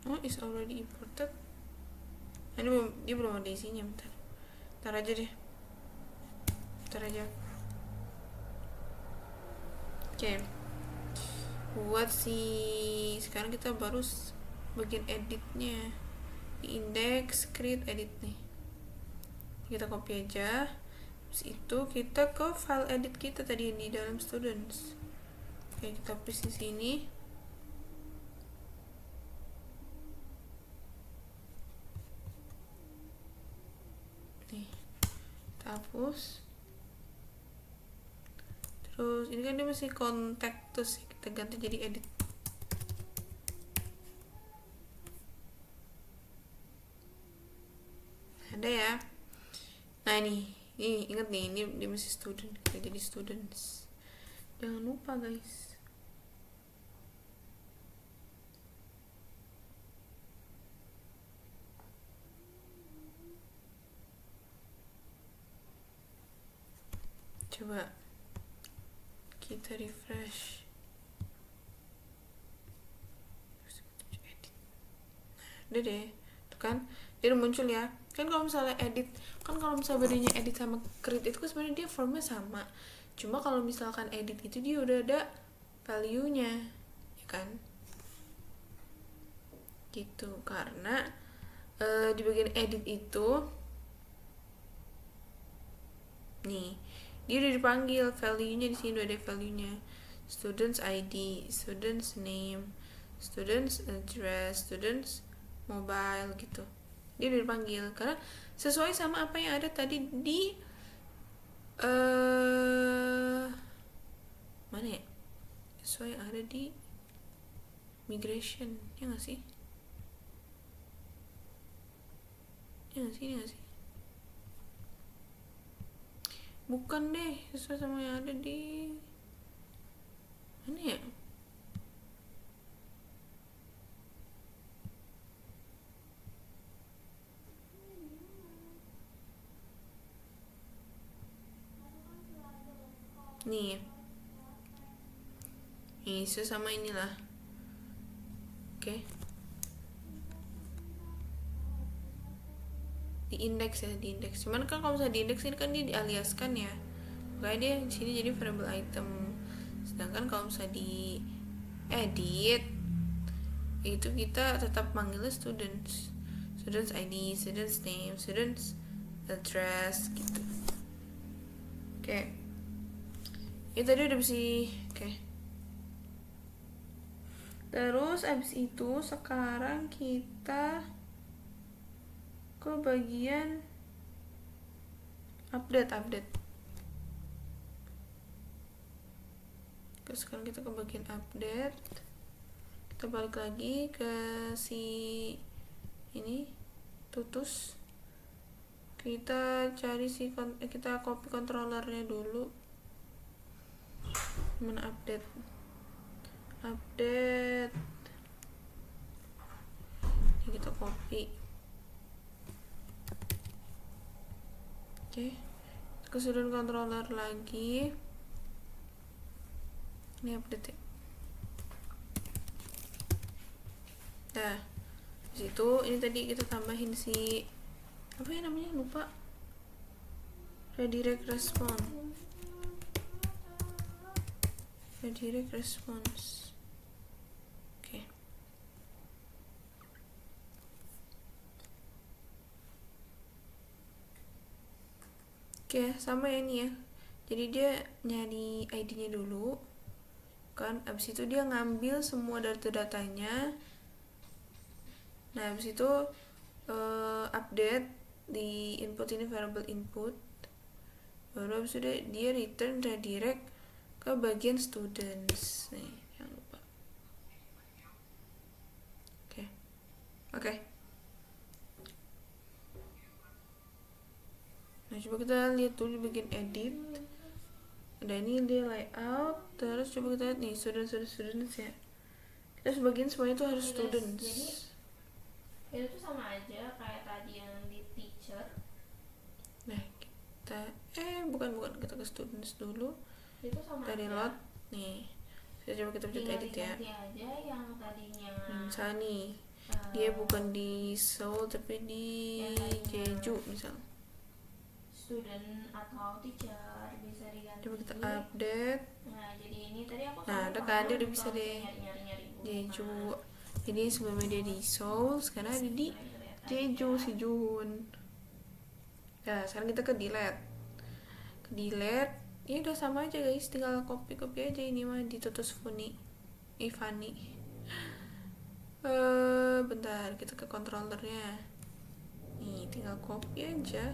Oh, is already imported. Ini dia belum ada isinya, bentar aja deh. Oke. Buat sekarang kita baru bagian editnya di index, create, edit nih. Kita copy aja. Terus itu kita ke file edit kita tadi di dalam students. Oke, kita paste di sini. Nih, kita hapus. Terus ini kan dia masih kontak, terus kita ganti jadi edit. Ada ya. Nah ini ingat nih, ini dia masih student, kita jadi students. Jangan lupa guys. Coba kita refresh. Udah deh, tuh kan dia udah muncul ya. Kan kalau misalnya edit, kan kalau misalnya bedanya edit sama create itu kan sebenarnya dia formnya sama. Cuma kalau misalkan edit itu dia udah ada value-nya, ya kan? Gitu, karena di bagian edit itu nih dia udah dipanggil value-nya, di sini udah ada value-nya. Students ID, students name, students address, students mobile gitu. Dia udah dipanggil karena sesuai sama apa yang ada tadi di mana ya? Sesuai yang ada di migration, ya nggak sih? Ya nggak sih? Bukan deh, sesuai sama yang ada di mana ya? Nih sesuai sama inilah. Oke. Di indeks ya, di indeks. Cuman kan kalau misalnya di indeks ini kan dia dialiaskan ya, makanya dia di sini jadi variable item. Sedangkan kalau misalnya di edit itu kita tetap manggilnya students ID, students name, students address gitu. Oke. Ini tadi udah bisa. Oke. Terus abis itu sekarang kita ke bagian update. Terus sekarang kita ke bagian update. Kita balik lagi ke si ini tutus. Kita cari kita copy controllernya dulu. Mana update ini kita copy. Oke, ke student controller lagi. Ini update ya. Nah, disitu ini tadi kita tambahin si apa ya namanya, lupa. Redirect response. Oke, sama ya ini ya. Jadi dia nyari ID-nya dulu. Kan abis itu dia ngambil semua data-datanya. Nah, abis itu update di input ini variable input. Baru abis itu dia return redirect ke bagian students. Nih, jangan lupa. Oke. Oke. Nah, coba kita lihat dulu di bagian edit. Ada ini dia layout, terus coba kita lihat nih students ya. Kita sebagian semuanya tuh harus students. Jadi itu tuh sama aja kayak tadi yang di teacher. Nah, kita bukan kita ke students dulu. Itu sama Dari aja. lot nih. Saya coba kita pencet edit ya. Aja yang tadinya. Misalnya nih, dia bukan di Seoul tapi di Jeju misal. Student atau teacher bisa diganti. Coba kita update. Nah, jadi ini tadi aku Ada kan dia udah bisa deh. Jeju. Jadi sebelumnya dia di Seoul, sekarang ada di Jeju si Jun. Nah, sekarang kita ke delete. Ya udah sama aja guys, tinggal copy aja ini mah di Tutus Funi. Ivani. Bentar, kita ke controllernya. Nih, tinggal copy aja.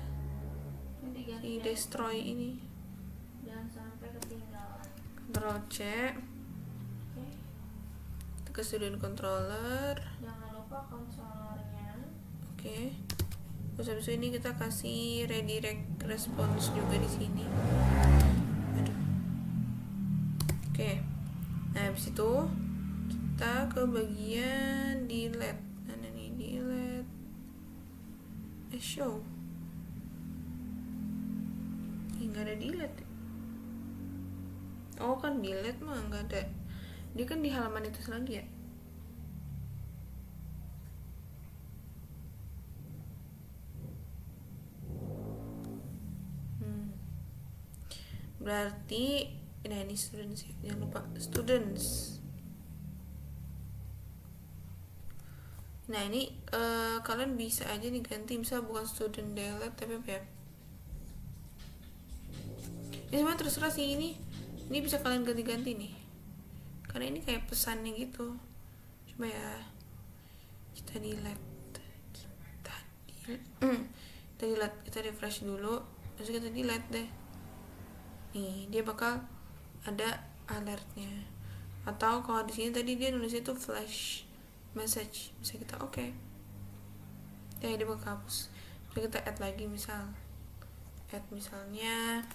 Si destroy ini. Jangan sampai ketinggalan. Ctrl C. Kita ke student controller. Jangan lupa konsolornya. Oke. Terus habis ini kita kasih redirect response juga di sini. Aduh. Oke. Nah, habis itu kita ke bagian delete. Nah, ini delete. Show. Nggak ada delete. Oh, kan delete mah nggak ada. Dia kan di halaman itu lagi ya. Berarti ini students ya, jangan lupa students. Nah, ini kalian bisa aja nih ganti, misal bukan student delete tapi apa ya, ini sebenarnya terserah sih. Ini bisa kalian ganti-ganti nih, karena ini kayak pesannya gitu. Coba ya, kita delete, kita refresh dulu, terus kita delete deh. Nih, dia bakal ada alertnya. Atau kalau di sini tadi dia nulisnya itu flash message, bisa kita oke. Ya, dia bakal hapus. Terus kita add lagi, add misalnya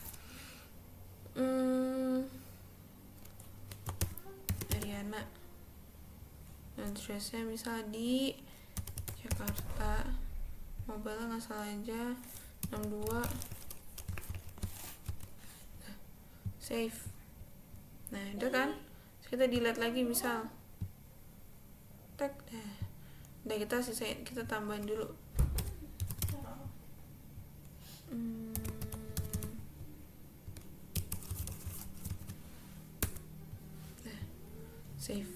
Ariana. Dan addressnya misal di Jakarta, mobile nggak salah aja 62. Save. Nah, udah kan? Terus kita delete lagi misal. Tag. Udah, kita sisain, kita tambahin dulu. Save.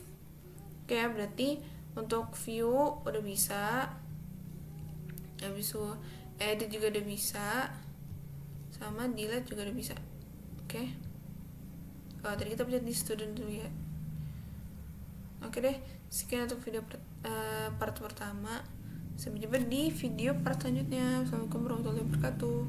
Oke, berarti untuk view udah bisa. Habis itu edit juga udah bisa. Sama delete juga udah bisa. Oke. Tadi kita pencet di student dulu ya. Oke deh, sekian untuk video part pertama. Sampai jumpa di video part selanjutnya. Assalamualaikum warahmatullahi wabarakatuh.